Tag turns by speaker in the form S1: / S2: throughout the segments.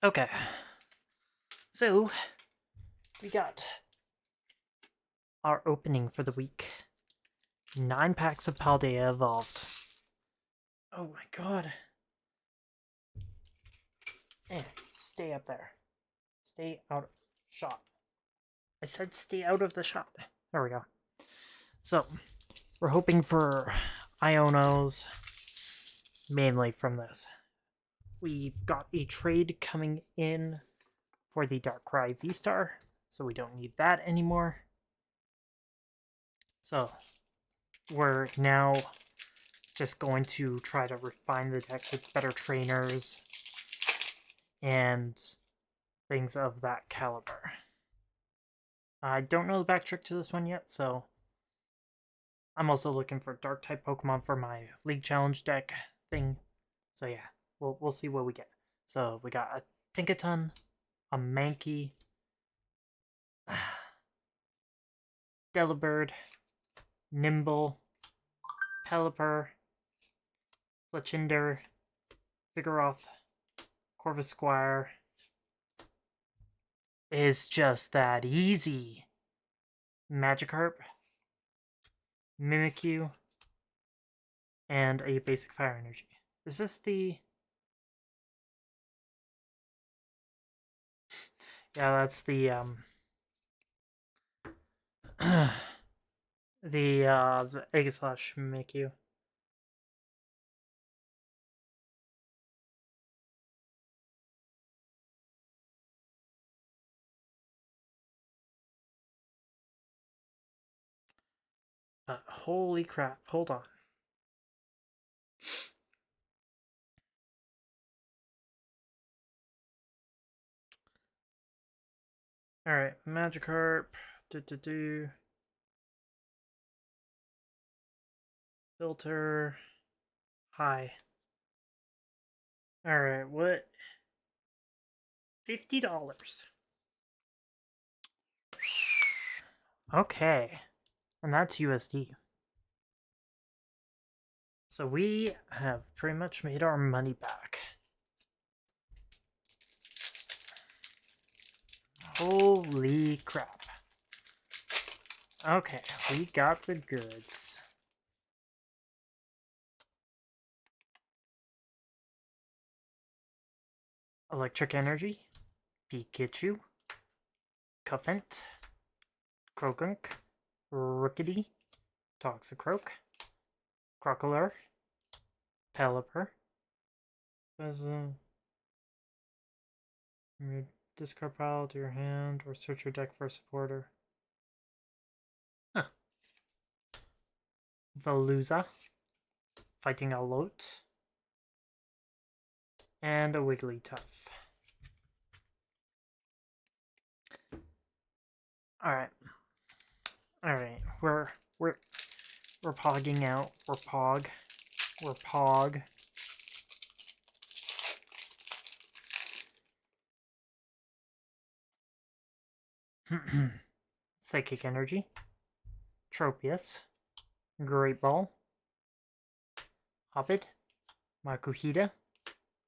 S1: Okay, so we got our opening for the week. 9 packs of Paldea Evolved. Oh my god. Stay up there. Stay out of shot. I said stay out of the shot. There we go. So, we're hoping for Ionos, mainly from this. We've got a trade coming in for the Darkrai V-Star, so we don't need that anymore. So, we're now just going to try to refine the deck with better trainers and things of that caliber. I don't know the back trick to this one yet, so I'm also looking for dark type Pokemon for my League Challenge deck thing. So yeah, we'll see what we get. So we got a Tinkaton, a Mankey, Delibird, Nimble, Pelipper, Fletchinder, Vigoroth, Corvusquire. It's just that easy. Magikarp, Mimikyu, and a basic fire energy. Is this the... Yeah, that's the, the Aegislash Mimikyu. Holy crap, hold on. Alright, Magikarp. Filter. Hi. Alright, what? $50. Okay. And that's USD. So we have pretty much made our money back. Holy crap. Okay, we got the goods. Electric Energy, Pikachu, Cuffent, Croagunk, Rookidee, Toxicroak, Crocodile, Pelipper. Discard pile to your hand or search your deck for a supporter. Huh. Veluza, Fighting Alote, and a Wigglytuff. Alright. Alright, we're pogging out. We're pog. Psychic Energy, Tropius, Great Ball, Hoppet, Makuhita,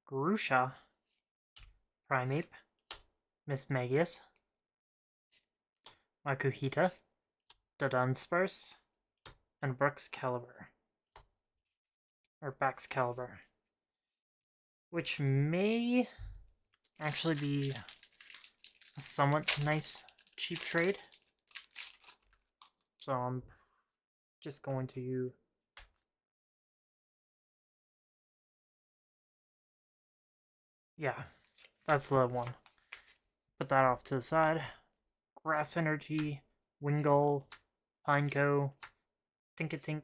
S1: Grusha, Primeape, Mismagius, Makuhita, Dunsparce, and Baxcalibur. Which may actually be a somewhat nice cheap trade. So I'm just going to... Yeah, that's the one. Put that off to the side. Grass Energy, Wingull, Pineco, Tinkatink,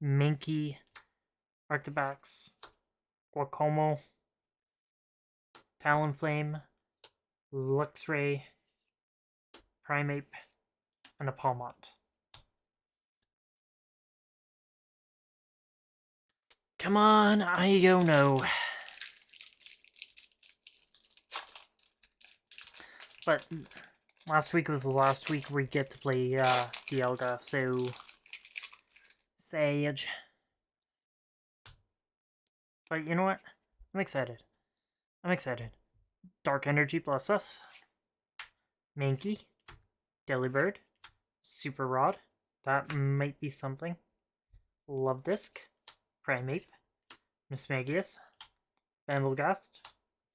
S1: Mankey, Arctibax, Guacomo, Talonflame, Luxray, Primeape, and a Palmont. Come on, Iono. But last week was the last week we get to play Dialga, so Sage. But you know what? I'm excited. Dark Energy, bless us. Mankey, Delibird, Super Rod, that might be something. Love Disc, Primeape, Mismagius, Bamblegast,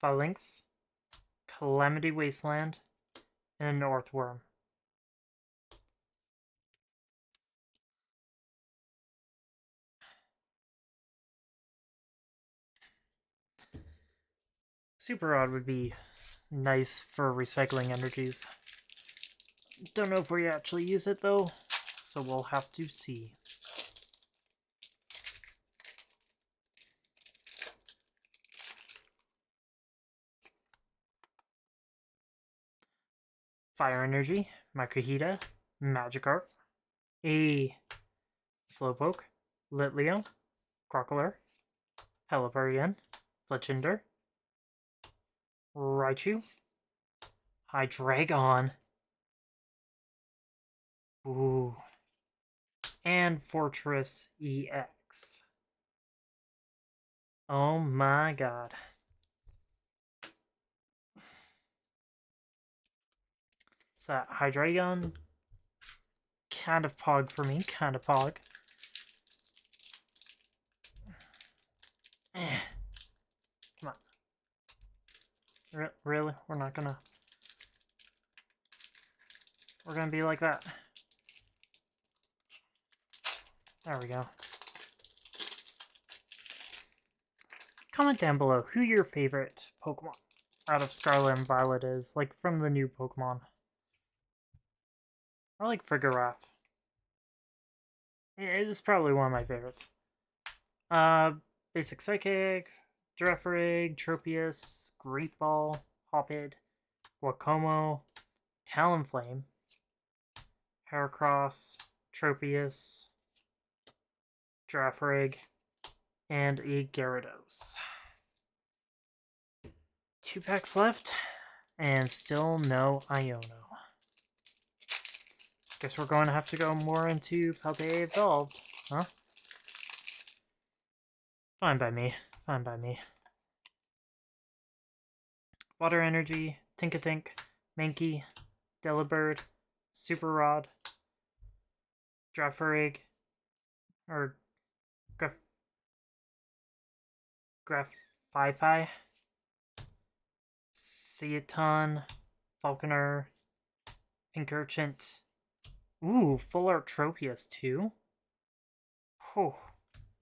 S1: Phalanx, Calamity Wasteland, and an Earthworm. Super Rod would be nice for recycling energies. Don't know if we actually use it though, so we'll have to see. Fire Energy, Microhita, Magikarp, a Slowpoke, Litleo, Crocodile, Pelipper, Fletchinder, Raichu, Hydreigon, ooh, and Fortress EX. Oh my god. So that Hydreigon, kind of pog for me, kind of pog. Come on. Really? We're gonna be like that. There we go. Comment down below who your favorite Pokemon out of Scarlet and Violet is, like from the new Pokemon. I like Frigoraph. It is probably one of my favorites. Basic Psychic, Girafarig, Tropius, Great Ball, Hoppid, Guacomo, Talonflame, Heracross, Tropius, Girafarig, and a Gyarados. 2 packs left, and still no Iono. Guess we're going to have to go more into Paldea Evolved, huh? Fine by me. Fine by me. Water Energy, Tinkatink, Mankey, Delibird, Super Rod, Girafarig, or Grafify, Seaton, Falconer, Pinkerchant. Ooh, Full Art Tropius too. Whew.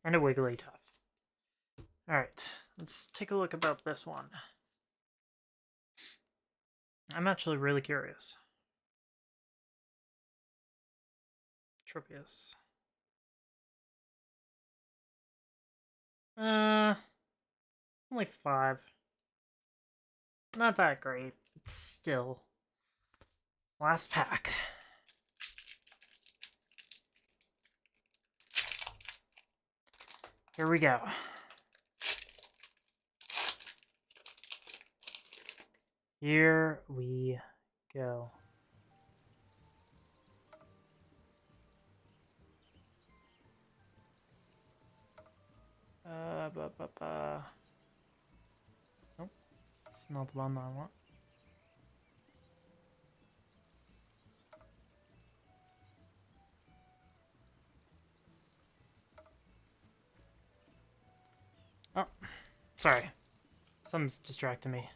S1: And a Wigglytuff. Alright, let's take a look about this one. I'm actually really curious. Tropius. Only 5. Not that great, but still. Last pack. Here we go. Here we go. Nope, it's not the one I want. Oh, sorry. Something's distracting me.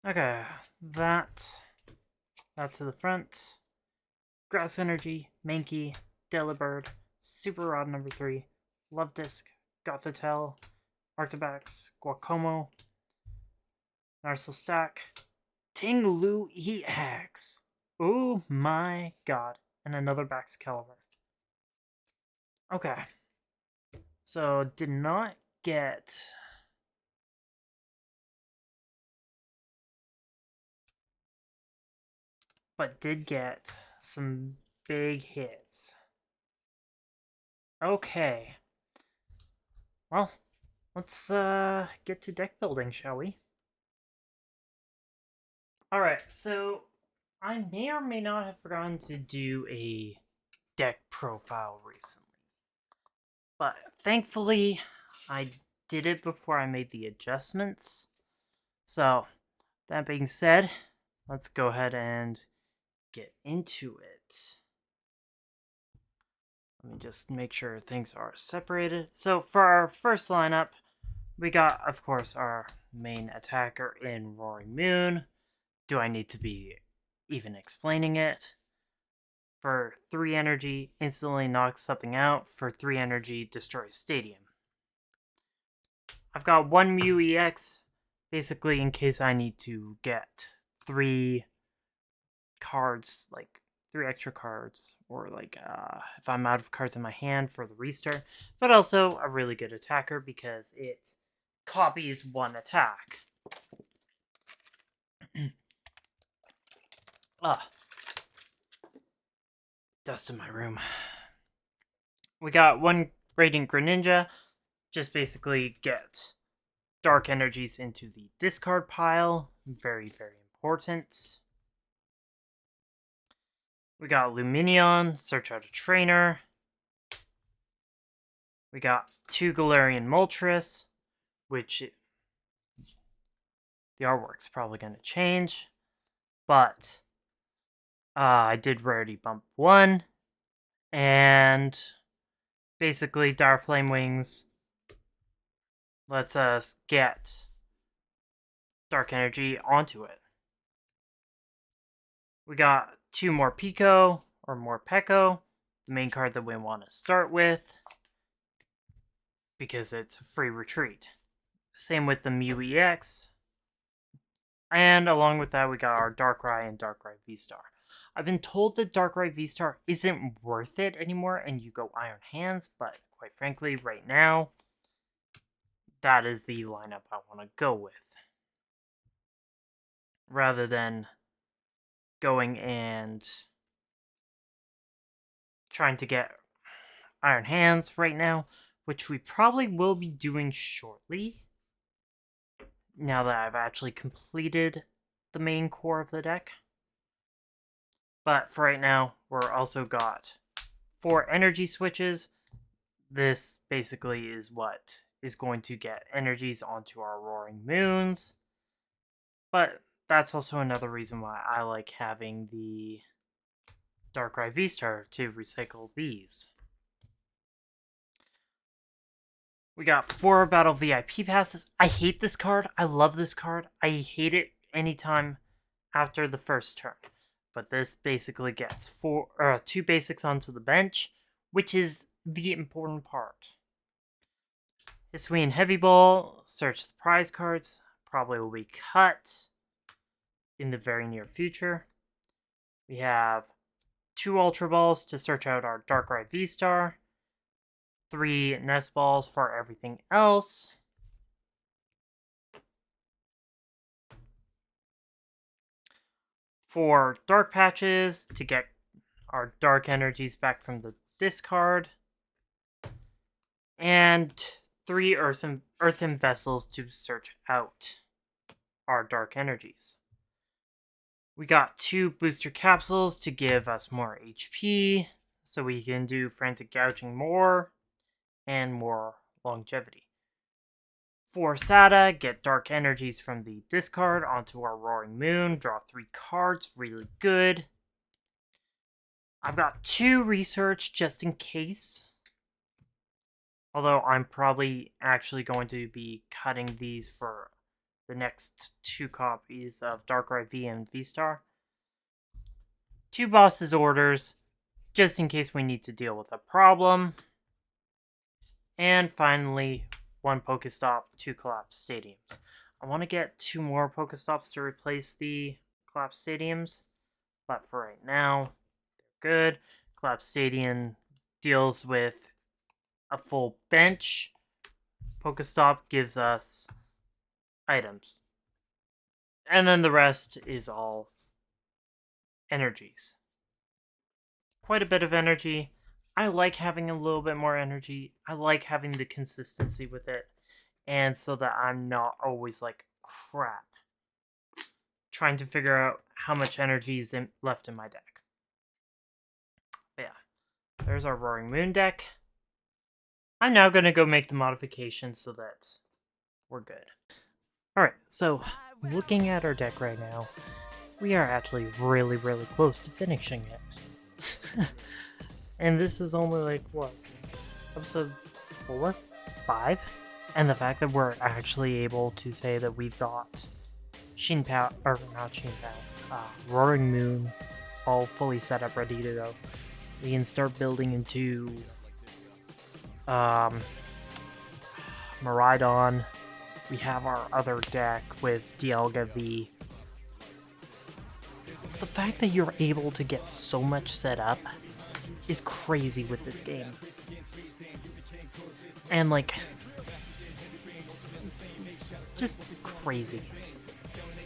S1: Okay, that to the front. Grass Energy, Mankey, Delibird, Super Rod number 3, Love Disc, Gothitelle, Arctibax, Guacomo, Narcisstack, Ting-Lu EX. Oh my god. And another Baxcalibur. Okay. So, did not get... but did get some big hits. Okay. Well, let's get to deck building, shall we? Alright, so I may or may not have forgotten to do a deck profile recently. But thankfully, I did it before I made the adjustments. So, that being said, let's go ahead and get into it. Let me just make sure things are separated. So, for our first lineup, we got, of course, our main attacker in Roaring Moon. Do I need to be even explaining it? For 3 energy, instantly knocks something out. For 3 energy, destroys stadium. I've got 1 Mew EX, basically in case I need to get 3 cards, like 3 extra cards, or like if I'm out of cards in my hand for the restart. But also a really good attacker because it copies 1 attack. Dust in my room. We got 1 Radiant Greninja. Just basically get dark energies into the discard pile. Very, very important. We got Luminion, search out a trainer. We got 2 Galarian Moltres, which the artwork's probably going to change. But I did rarity bump 1. And basically Dire Flame Wings lets us get dark energy onto it. We got 2 more Pico, or more Peko, the main card that we want to start with, because it's a free retreat. Same with the Mew EX. And along with that, we got our Darkrai and Darkrai V-Star. I've been told that Darkrai V-Star isn't worth it anymore, and you go Iron Hands, but quite frankly, right now, that is the lineup I want to go with. Rather than going and trying to get Iron Hands right now, which we probably will be doing shortly, now that I've actually completed the main core of the deck. But for right now, we're also got 4 energy switches. This basically is what is going to get energies onto our Roaring Moons. But that's also another reason why I like having the Darkrai V-Star to recycle these. We got 4 Battle VIP passes. I hate this card. I love this card. I hate it anytime after the first turn. But this basically gets 2 basics onto the bench, which is the important part. Hisuian Heavy Ball, search the prize cards. Probably will be cut in the very near future. We have 2 Ultra Balls to search out our Darkrai V-Star. 3 Nest Balls for everything else. Four Dark Patches to get our Dark Energies back from the discard. And 3 Earthen Vessels to search out our Dark Energies. We got 2 Booster Capsules to give us more HP, so we can do Frantic Gouging more, and more longevity. 4 SATA, get Dark Energies from the discard onto our Roaring Moon, draw 3 cards, really good. I've got 2 Research just in case. Although I'm probably actually going to be cutting these for the next 2 copies of Darkrai V and V-Star. 2 Boss's Orders, just in case we need to deal with a problem. And finally, 1 Pokestop, 2 Collapsed Stadiums. I want to get 2 more Pokestops to replace the Collapsed Stadiums, but for right now, they're good. Collapsed Stadium deals with a full bench. Pokestop gives us items. And then the rest is all energies. Quite a bit of energy. I like having a little bit more energy. I like having the consistency with it. And so that I'm not always like, crap, trying to figure out how much energy is left in my deck. But yeah, there's our Roaring Moon deck. I'm now going to go make the modifications so that we're good. Alright, so looking at our deck right now, we are actually really, really close to finishing it. And this is only like, what, episode 4? 5? And the fact that we're actually able to say that we've got Shinpao, or not Shinpao, Roaring Moon all fully set up, ready to go. We can start building into Miraidon. We have our other deck with Dialga V. The fact that you're able to get so much set up is crazy with this game. And like, it's just crazy.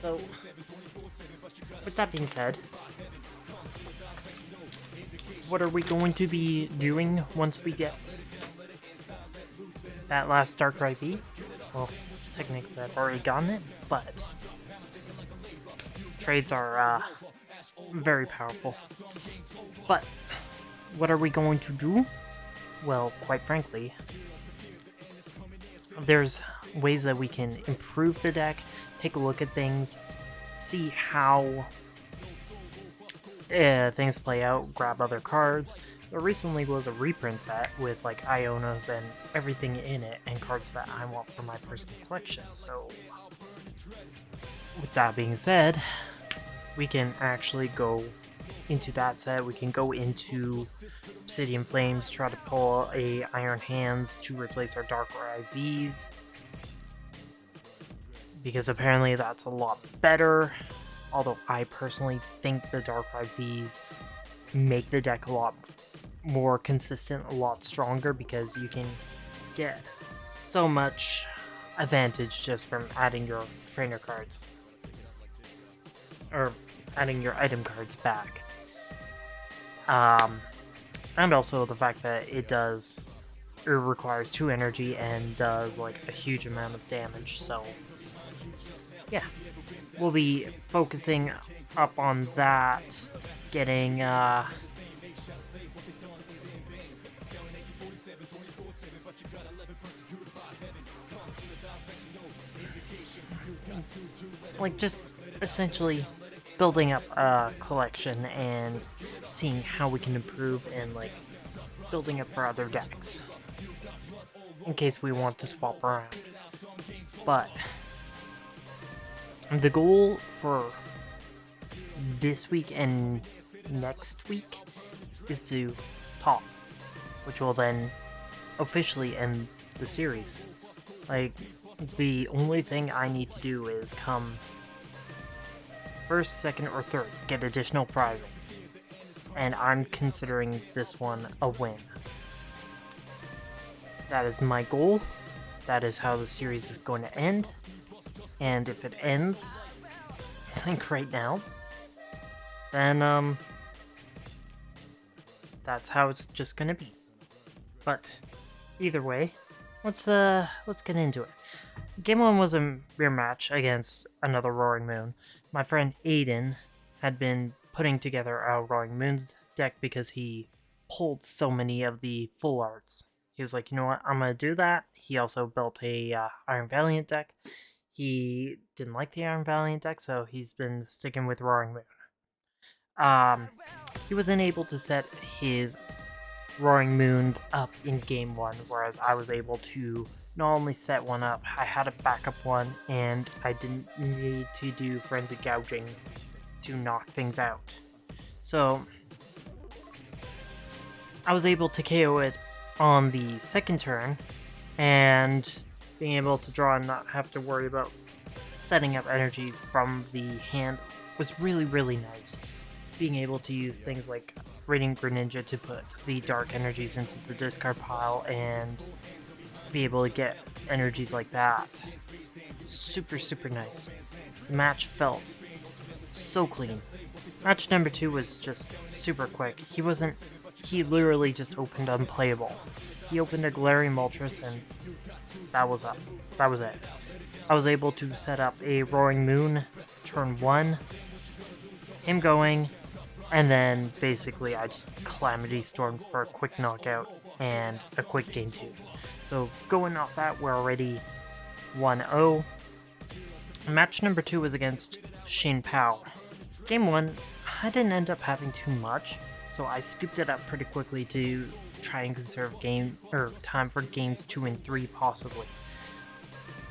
S1: So, with that being said, what are we going to be doing once we get that last Darkrai V? Well, technically I've already gotten it, but trades are very powerful. But what are we going to do? Well, quite frankly, there's ways that we can improve the deck, take a look at things, see how things play out, grab other cards. There recently was a reprint set with like Ionos and everything in it, and cards that I want for my personal collection. So, with that being said, we can actually go into that set. We can go into Obsidian Flames, try to pull a Iron Hands to replace our Darkrai Vs, because apparently that's a lot better. Although I personally think the Darkrai Vs make the deck a lot more consistent, a lot stronger, because you can get so much advantage just from adding your trainer cards. Or adding your item cards back. And also the fact that it requires 2 energy and does like a huge amount of damage, so yeah. We'll be focusing up on that, getting like just essentially building up a collection and seeing how we can improve and like building up for other decks in case we want to swap around. But the goal for this week and next week is to top, which will then officially end the series. Like, the only thing I need to do is come first, second, or third, get additional prizing. And I'm considering this one a win. That is my goal. That is how the series is going to end. And if it ends, like right now, then that's how it's just gonna be. But either way, let's get into it. Game 1 was a mirror match against another Roaring Moon. My friend Aiden had been putting together a Roaring Moon's deck because he pulled so many of the full arts. He was like, you know what, I'm gonna do that. He also built a Iron Valiant deck. He didn't like the Iron Valiant deck, so he's been sticking with Roaring Moon. He wasn't able to set his Roaring Moons up in Game 1, whereas I was able to not only set one up, I had a backup one, and I didn't need to do Frenzy Gouging to knock things out. So, I was able to KO it on the second turn, and being able to draw and not have to worry about setting up energy from the hand was really, really nice. Being able to use things like Radiant Greninja to put the dark energies into the discard pile and be able to get energies like that. Super, super nice. The match felt so clean. Match number 2 was just super quick. He literally just opened unplayable. He opened a Galarian Moltres and that was up. That was it. I was able to set up a Roaring Moon turn 1, him going, and then basically I just Calamity Stormed for a quick knockout and a quick game 2. So going off that, we're already 1-0. Match number 2 was against Shin Pao. Game 1, I didn't end up having too much, so I scooped it up pretty quickly to try and conserve time for games 2 and 3 possibly.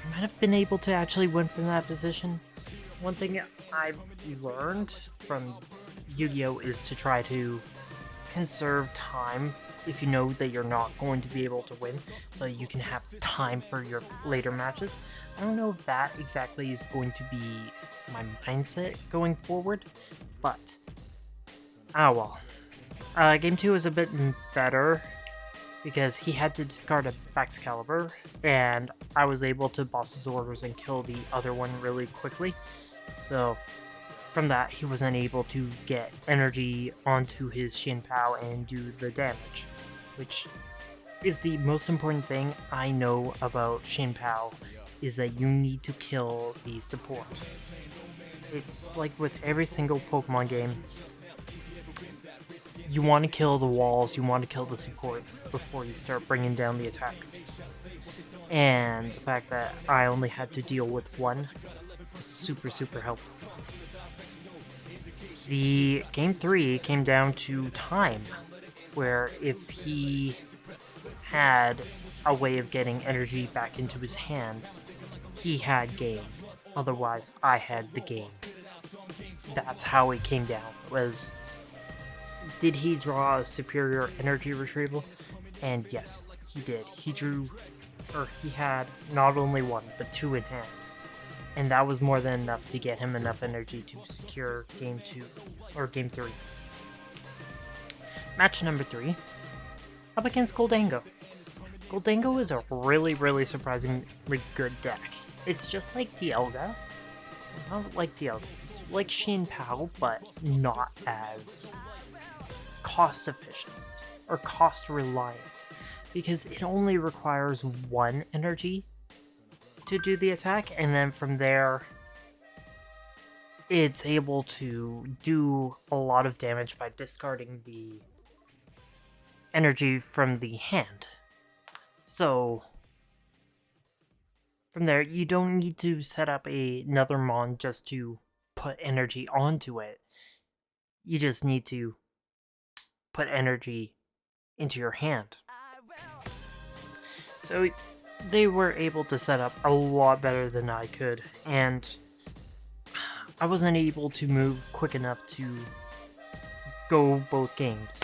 S1: I might have been able to actually win from that position. One thing I've learned from Yu-Gi-Oh! Is to try to conserve time if you know that you're not going to be able to win, so you can have time for your later matches. I don't know if that exactly is going to be my mindset going forward, but well. Game 2 is a bit better because he had to discard a Excalibur, and I was able to boss his orders and kill the other one really quickly. So from that, he wasn't able to get energy onto his Shin Pao and do the damage, which is the most important thing I know about Shin Pao, is that you need to kill the support. It's like with every single Pokemon game, you want to kill the walls, you want to kill the supports before you start bringing down the attackers. And the fact that I only had to deal with one was super helpful. The game 3 came down to time, where if he had a way of getting energy back into his hand, he had game. Otherwise, I had the game. That's how it came down. Was, did he draw a superior energy retrieval? And yes, he did. He had not only one, but 2 in hand. And that was more than enough to get him enough energy to secure game 2, or game 3. Match number 3, up against Goldango. Goldango is a really surprisingly good deck. It's just like Dialga. Not like Dialga. It's like Shin Pao, but not as cost efficient or cost reliant, because it only requires 1 energy to do the attack, and then from there it's able to do a lot of damage by discarding the energy from the hand. So from there, you don't need to set up another mon just to put energy onto it. You just need to put energy into your hand. So they were able to set up a lot better than I could, and I wasn't able to move quick enough to go both games.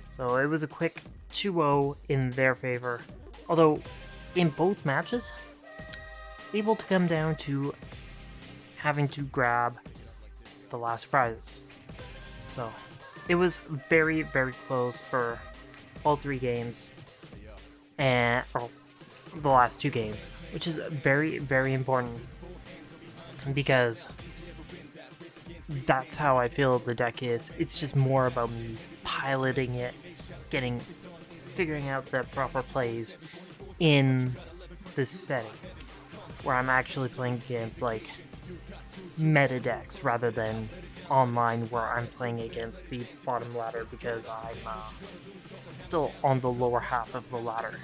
S1: So it was a quick 2-0 in their favor, although in both matches, able to come down to having to grab the last prizes. So it was very close for all 3 games, and the last 2 games, which is very important, because that's how I feel the deck is. It's just more about me piloting it, figuring out the proper plays in this setting, where I'm actually playing against like meta decks rather than online, where I'm playing against the bottom ladder, because I'm still on the lower half of the ladder.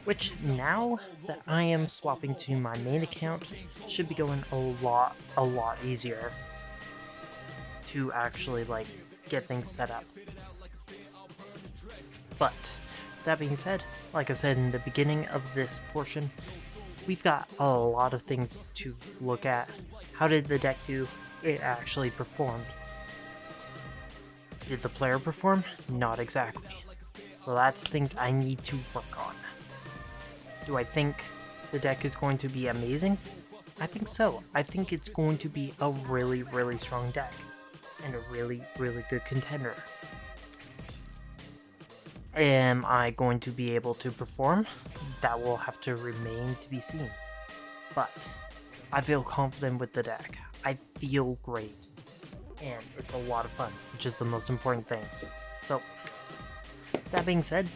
S1: Which, now that I am swapping to my main account, should be going a lot easier to actually like get things set up. But that being said, like I said in the beginning of this portion, we've got a lot of things to look at. How did the deck do? It actually performed. Did the player perform? Not exactly. So that's things I need to work on. Do I think the deck is going to be amazing? I think so. I think it's going to be a really strong deck, and a really good contender. Am I going to be able to perform? That will have to remain to be seen. But I feel confident with the deck. I feel great. And it's a lot of fun, which is the most important things. So, that being said,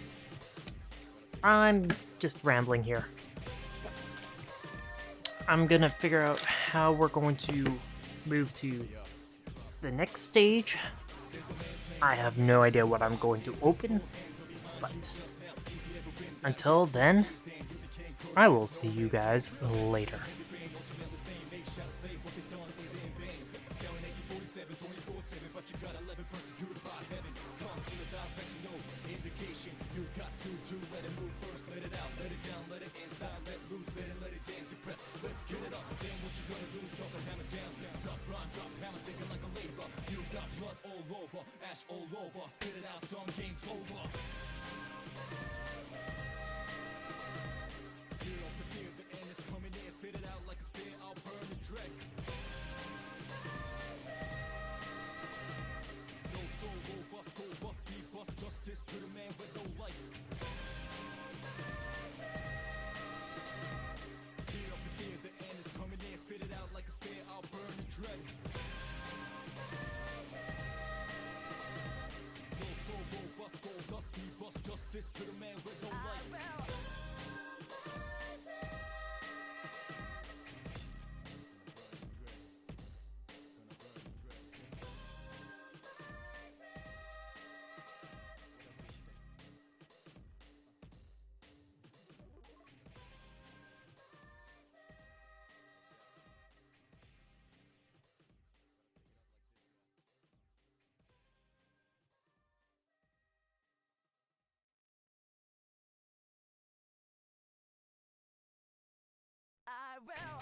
S1: I'm just rambling here. I'm gonna figure out how we're going to move to the next stage. I have no idea what I'm going to open, but until then, I will see you guys later.
S2: two, let it move first, let it out, let it down, let it inside, let loose, let it dance, depress. Let's get it up, then what you gonna do is drop the hammer down. Drop, run, drop, hammer, taking like a labor. You got blood all over, ash all over. Spit it out, some game's over. Tear up the fear, the end is coming in. Spit it out like a spear, I'll burn the dread. No soul, robust, be bust. Justice to the man with no life. Tear up the fear, the end is coming in. Spit it out like a spear, I'll burn the dread. No soul, robust, be bust. Justice to the man with no life.
S3: I will